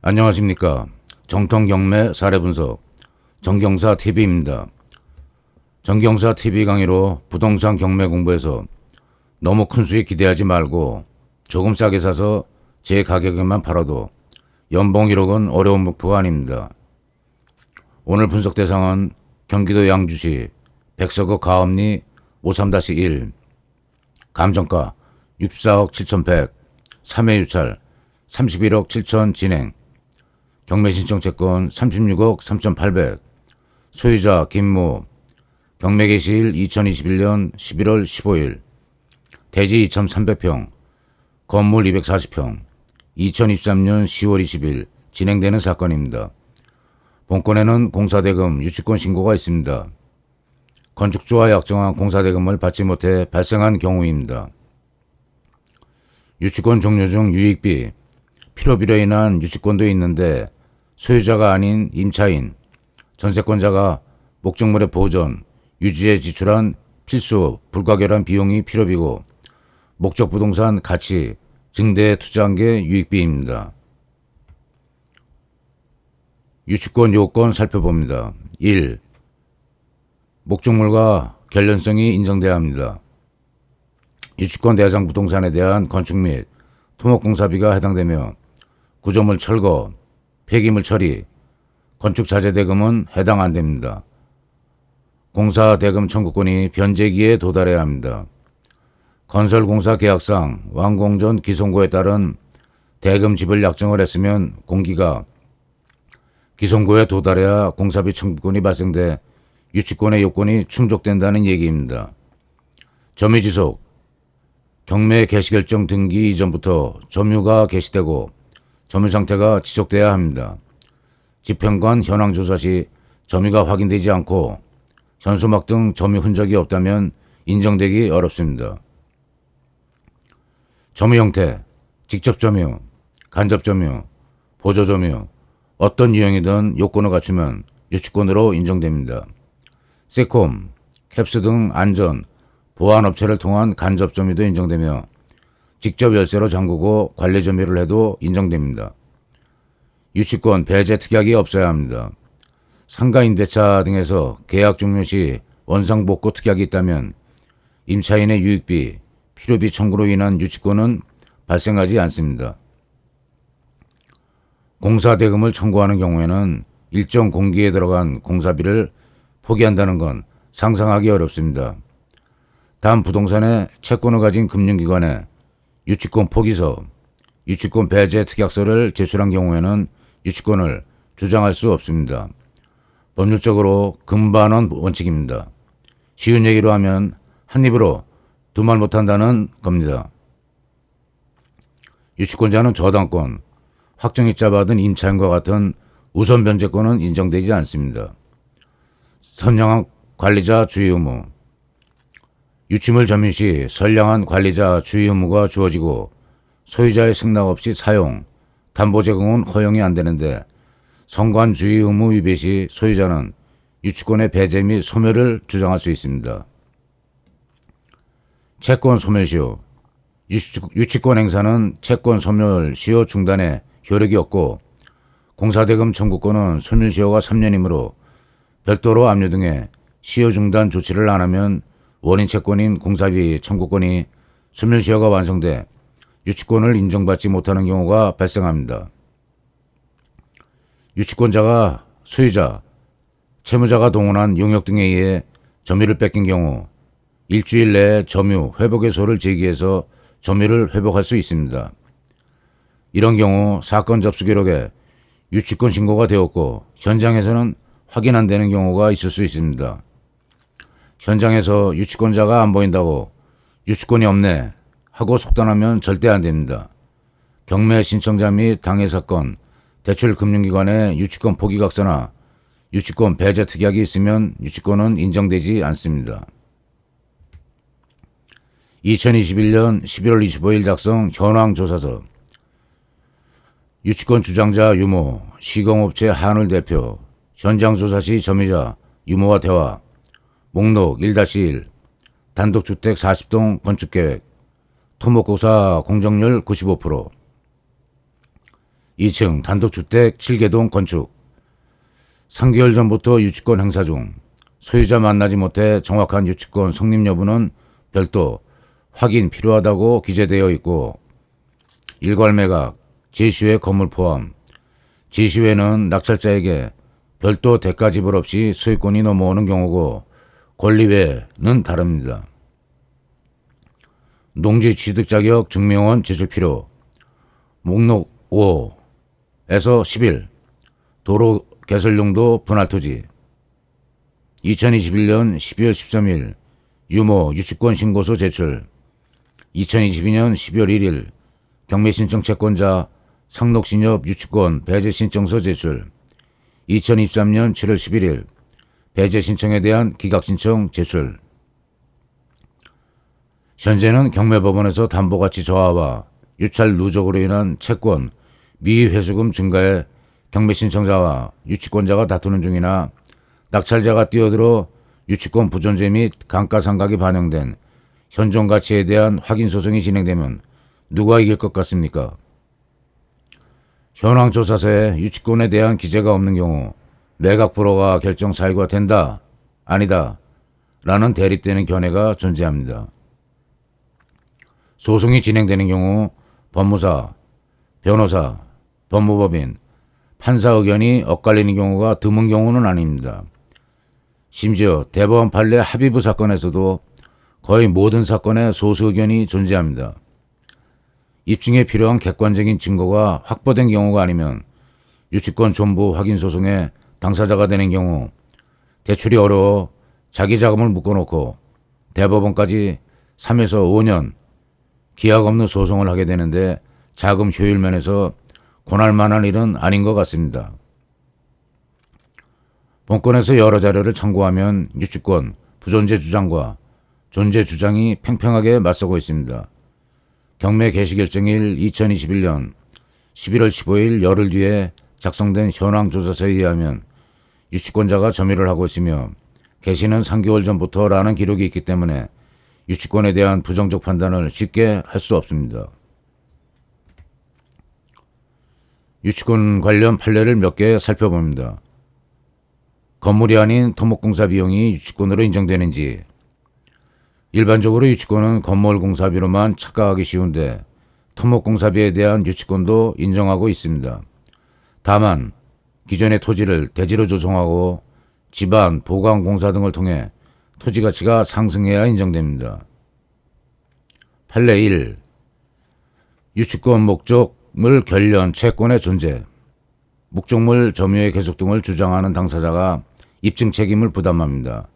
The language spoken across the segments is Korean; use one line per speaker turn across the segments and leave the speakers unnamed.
안녕하십니까. 정통 경매 사례 분석 정경사 TV입니다. 정경사 TV 강의로 부동산 경매 공부에서 너무 큰 수익 기대하지 말고 조금 싸게 사서 제 가격에만 팔아도 연봉 1억은 어려운 목표가 아닙니다. 오늘 분석 대상은 경기도 양주시 백서구 가업리 53-1 감정가 64억 7,100 3회 유찰 31억 7천 진행 경매 신청 채권 36억 3,800 소유자 김모 경매 개시일 2021년 11월 15일 대지 2,300평 건물 240평 2023년 10월 20일 진행되는 사건입니다. 본건에는 공사대금 유치권 신고가 있습니다. 건축주와 약정한 공사대금을 받지 못해 발생한 경우입니다. 유치권 종료 중 유익비, 필요비로 인한 유치권도 있는데 소유자가 아닌 임차인, 전세권자가 목적물의 보존, 유지에 지출한 필수 불가결한 비용이 필요비고 목적 부동산 가치 증대에 투자한 게 유익비입니다. 유치권 요건 살펴봅니다. 1. 목적물과 결련성이 인정돼야 합니다. 유치권 대상 부동산에 대한 건축 및 토목공사비가 해당되며 구조물 철거, 폐기물 처리, 건축자재대금은 해당 안됩니다. 공사대금 청구권이 변제기에 도달해야 합니다. 건설공사 계약상 완공 전 기송고에 따른 대금 지불 약정을 했으면 공기가 기송고에 도달해야 공사비 청구권이 발생돼 유치권의 요건이 충족된다는 얘기입니다. 점유지속, 경매 개시결정 등기 이전부터 점유가 개시되고 점유 상태가 지속돼야 합니다. 집행관 현황조사 시 점유가 확인되지 않고 현수막 등 점유 흔적이 없다면 인정되기 어렵습니다. 점유 형태, 직접 점유, 간접 점유, 보조 점유, 어떤 유형이든 요건을 갖추면 유치권으로 인정됩니다. 세콤, 캡스 등 안전, 보안 업체를 통한 간접 점유도 인정되며 직접 열쇠로 잠그고 관리 점유를 해도 인정됩니다. 유치권 배제 특약이 없어야 합니다. 상가 임대차 등에서 계약 종료 시 원상복구 특약이 있다면 임차인의 유익비, 필요비 청구로 인한 유치권은 발생하지 않습니다. 공사대금을 청구하는 경우에는 일정 공기에 들어간 공사비를 포기한다는 건 상상하기 어렵습니다. 단 부동산의 채권을 가진 금융기관에 유치권 포기서, 유치권 배제 특약서를 제출한 경우에는 유치권을 주장할 수 없습니다. 법률적으로 금반원 원칙입니다. 쉬운 얘기로 하면 한 입으로 두 말 못한다는 겁니다. 유치권자는 저당권, 확정일자 받은 임차인과 같은 우선 변제권은 인정되지 않습니다. 선량한 관리자 주의 의무, 유치물 점유 시 선량한 관리자 주의 의무가 주어지고 소유자의 승낙 없이 사용, 담보 제공은 허용이 안 되는데 성관 주의 의무 위배 시 소유자는 유치권의 배제 및 소멸을 주장할 수 있습니다. 채권 소멸 시효, 유치권 행사는 채권 소멸 시효 중단에 효력이 없고 공사대금 청구권은 소멸 시효가 3년이므로 별도로 압류 등의 시효 중단 조치를 안 하면 원인 채권인 공사비 청구권이 소멸 시효가 완성돼 유치권을 인정받지 못하는 경우가 발생합니다. 유치권자가 소유자, 채무자가 동원한 용역 등에 의해 점유를 뺏긴 경우 일주일 내에 점유 회복의소를 제기해서 점유를 회복할 수 있습니다. 이런 경우 사건 접수 기록에 유치권 신고가 되었고 현장에서는 확인 안 되는 경우가 있을 수 있습니다. 현장에서 유치권자가 안 보인다고 유치권이 없네 하고 속단하면 절대 안 됩니다. 경매 신청자 및 당해 사건, 대출 금융기관에 유치권 포기각서나 유치권 배제 특약이 있으면 유치권은 인정되지 않습니다. 2021년 11월 25일 작성 현황조사서 유치권 주장자 유모, 시공업체 한울 대표, 현장조사 시 점유자 유모와 대화, 목록 1-1, 단독주택 40동 건축계획, 토목공사 공정률 95%, 2층 단독주택 7개동 건축. 3개월 전부터 유치권 행사 중. 소유자 만나지 못해 정확한 유치권 성립 여부는 별도 확인 필요하다고 기재되어 있고, 일괄매각, 제시외 건물 포함. 제시외는 낙찰자에게 별도 대가 지불 없이 소유권이 넘어오는 경우고, 권리외는 다릅니다. 농지 취득 자격 증명원 제출 필요. 목록 5에서 11 도로 개설용도 분할토지. 2021년 12월 13일 유모 유치권 신고서 제출. 2022년 12월 1일 경매신청 채권자 상록신협 유치권 배제신청서 제출. 2023년 7월 11일 배제신청에 대한 기각신청 제출. 현재는 경매법원에서 담보가치 저하와 유찰 누적으로 인한 채권 미회수금 증가에 경매신청자와 유치권자가 다투는 중이나, 낙찰자가 뛰어들어 유치권 부존재 및 감가상각이 반영된 현존가치에 대한 확인 소송이 진행되면 누가 이길 것 같습니까? 현황조사서에 유치권에 대한 기재가 없는 경우 매각 불허가 결정 사유가 된다, 아니다 라는 대립되는 견해가 존재합니다. 소송이 진행되는 경우 법무사, 변호사, 법무법인, 판사 의견이 엇갈리는 경우가 드문 경우는 아닙니다. 심지어 대법원 판례 합의부 사건에서도 거의 모든 사건에 소수 의견이 존재합니다. 입증에 필요한 객관적인 증거가 확보된 경우가 아니면 유치권 존부 확인 소송에 당사자가 되는 경우 대출이 어려워 자기 자금을 묶어놓고 대법원까지 3에서 5년 기약 없는 소송을 하게 되는데, 자금 효율 면에서 권할 만한 일은 아닌 것 같습니다. 본건에서 여러 자료를 참고하면 유치권 부존재 주장과 존재 주장이 팽팽하게 맞서고 있습니다. 경매 개시 결정일 2021년 11월 15일 열흘 뒤에 작성된 현황조사서에 의하면 유치권자가 점유를 하고 있으며, 개시는 3개월 전부터라는 기록이 있기 때문에 유치권에 대한 부정적 판단을 쉽게 할 수 없습니다. 유치권 관련 판례를 몇 개 살펴봅니다. 건물이 아닌 토목공사 비용이 유치권으로 인정되는지. 일반적으로 유치권은 건물 공사비로만 착각하기 쉬운데 토목공사비에 대한 유치권도 인정하고 있습니다. 다만 기존의 토지를 대지로 조성하고 집안, 보강공사 등을 통해 토지 가치가 상승해야 인정됩니다. 판례 1. 유치권 목적물 결련 채권의 존재. 목적물 점유의 계속 등을 주장하는 당사자가 입증 책임을 부담합니다.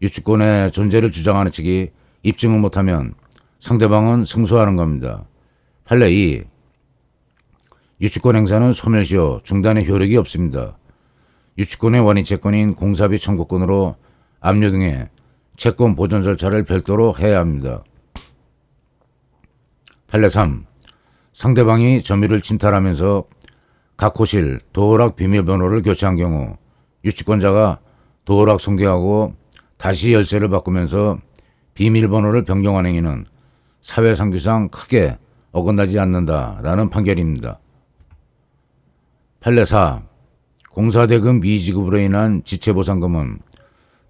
유치권의 존재를 주장하는 측이 입증을 못하면 상대방은 승소하는 겁니다. 판례 2. 유치권 행사는 소멸시효, 중단의 효력이 없습니다. 유치권의 원인 채권인 공사비 청구권으로 압류 등의 채권 보존 절차를 별도로 해야 합니다. 판례 3. 상대방이 점유를 침탈하면서 각호실 도어락 비밀번호를 교체한 경우 유치권자가 도어락 손괴하고 다시 열쇠를 바꾸면서 비밀번호를 변경한 행위는 사회상규상 크게 어긋나지 않는다라는 판결입니다. 판례 4. 공사대금 미지급으로 인한 지체보상금은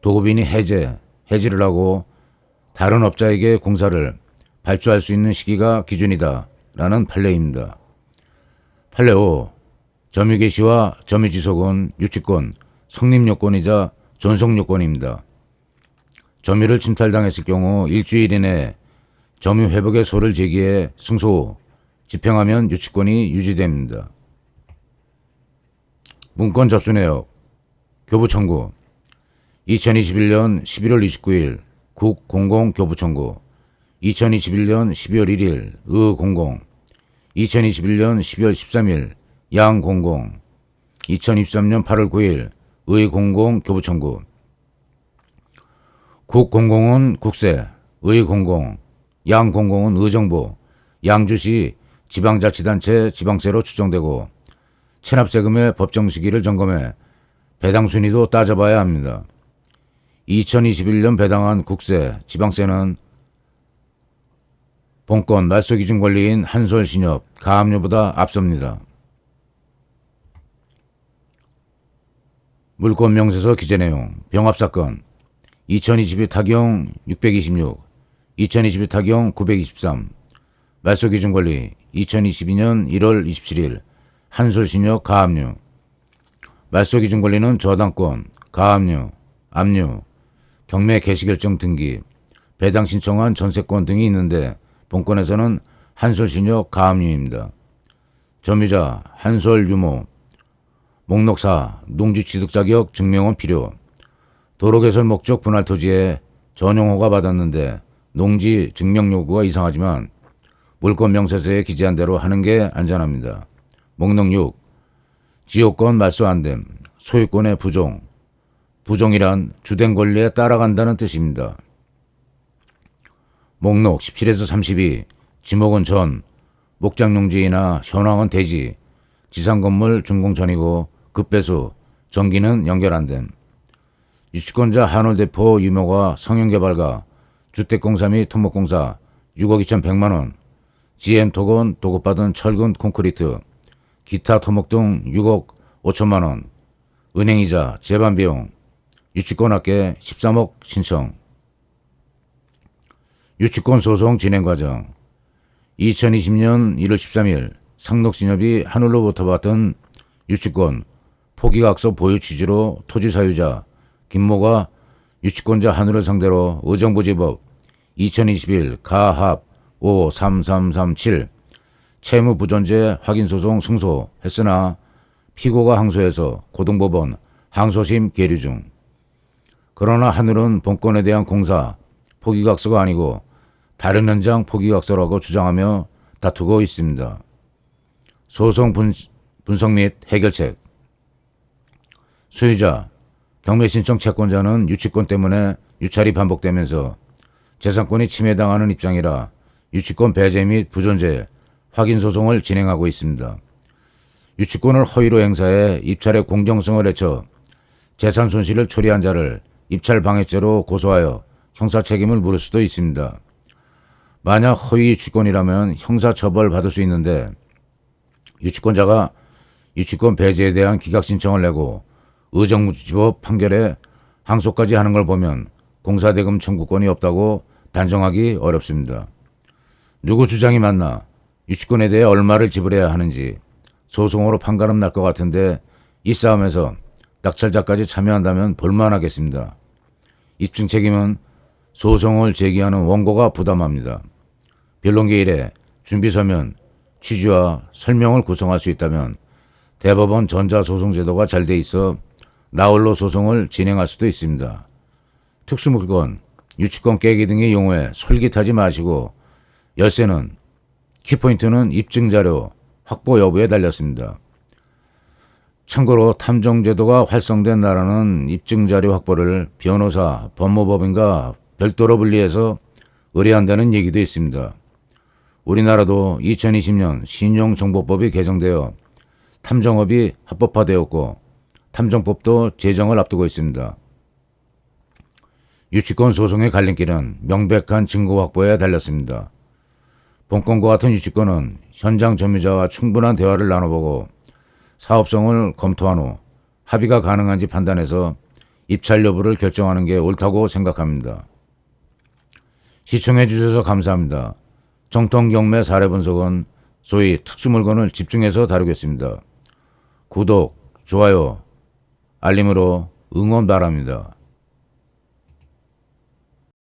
도급인이 해지를 하고 다른 업자에게 공사를 발주할 수 있는 시기가 기준이다 라는 판례입니다. 판례 5. 점유 개시와 점유 지속은 유치권 성립요건이자 존속요건입니다. 점유를 침탈당했을 경우 일주일 이내에 점유 회복의 소를 제기해 승소 후 집행하면 유치권이 유지됩니다. 문건 접수 내역. 교부 청구. 2021년 11월 29일 국공공 교부 청구. 2021년 12월 1일 의공공. 2021년 12월 13일 양공공. 2023년 8월 9일 의공공 교부 청구. 국공공은 국세, 의공공, 양공공은 의정부, 양주시 지방자치단체 지방세로 추정되고 체납세금의 법정 시기를 점검해 배당 순위도 따져봐야 합니다. 2021년 배당한 국세, 지방세는 본건 말소기준 권리인 한솔신협, 가압류보다 앞섭니다. 물권 명세서 기재 내용, 병합사건, 2022 타경 626, 2022 타경 923, 말소기준권리, 2022년 1월 27일, 한솔신역 가압류, 말소기준권리는 저당권, 가압류, 압류, 경매 개시결정 등기, 배당 신청한 전세권 등이 있는데 본건에서는 한솔신역 가압류입니다. 점유자 한솔유모, 목록사 농지 취득 자격 증명은 필요, 도로개설 목적 분할 토지에 전용허가 받았는데 농지 증명 요구가 이상하지만 물권 명세서에 기재한 대로 하는 게 안전합니다. 목록 6. 지역권 말소 안됨, 소유권의 부종. 부종이란 주된 권리에 따라간다는 뜻입니다. 목록 17에서 32. 지목은 전, 목장용지이나 현황은 대지, 지상건물 준공 전이고 급배수, 전기는 연결 안됨. 유치권자 한올대포 유모가 성형개발가, 주택공사 및 토목공사 6억 2,100만원, GM토건 도급받은 철근 콘크리트, 기타 토목 등 6억 5천만원, 은행이자 재반비용, 유치권 합계 13억 신청. 유치권 소송 진행 과정. 2020년 1월 13일 상록진협이 하늘로부터 받던 유치권 포기각서 보유 취지로 토지 사유자 김모가 유치권자 한울을 상대로 의정부지법 2021 가합 53337 채무부존재 확인소송 승소했으나 피고가 항소해서 고등법원 항소심 계류 중. 그러나 한울은 본건에 대한 공사 포기각서가 아니고 다른 현장 포기각서라고 주장하며 다투고 있습니다. 소송 분석 및 해결책. 소유자 경매신청 채권자는 유치권 때문에 유찰이 반복되면서 재산권이 침해당하는 입장이라 유치권 배제 및 부존재 확인 소송을 진행하고 있습니다. 유치권을 허위로 행사해 입찰의 공정성을 해쳐 재산 손실을 초래한 자를 입찰 방해죄로 고소하여 형사 책임을 물을 수도 있습니다. 만약 허위 유치권이라면 형사 처벌 받을 수 있는데 유치권자가 유치권 배제에 대한 기각 신청을 내고 의정부지법 판결에 항소까지 하는 걸 보면 공사대금 청구권이 없다고 단정하기 어렵습니다. 누구 주장이 맞나, 유치권에 대해 얼마를 지불해야 하는지 소송으로 판가름 날 것 같은데 이 싸움에서 낙찰자까지 참여한다면 볼만하겠습니다. 입증 책임은 소송을 제기하는 원고가 부담합니다. 변론기 1회 준비서면 취지와 설명을 구성할 수 있다면 대법원 전자소송제도가 잘 돼 있어 나홀로 소송을 진행할 수도 있습니다. 특수물건, 유치권 깨기 등의 용어에 솔깃하지 마시고 열쇠는 키포인트는 입증자료 확보 여부에 달렸습니다. 참고로 탐정제도가 활성된 나라는 입증자료 확보를 변호사, 법무법인과 별도로 분리해서 의뢰한다는 얘기도 있습니다. 우리나라도 2020년 신용정보법이 개정되어 탐정업이 합법화되었고 탐정법도 제정을 앞두고 있습니다. 유치권 소송의 갈림길은 명백한 증거 확보에 달렸습니다. 본건과 같은 유치권은 현장 점유자와 충분한 대화를 나눠보고 사업성을 검토한 후 합의가 가능한지 판단해서 입찰 여부를 결정하는 게 옳다고 생각합니다. 시청해 주셔서 감사합니다. 정통경매 사례 분석은 소위 특수물건을 집중해서 다루겠습니다. 구독, 좋아요, 알림으로 응원 바랍니다.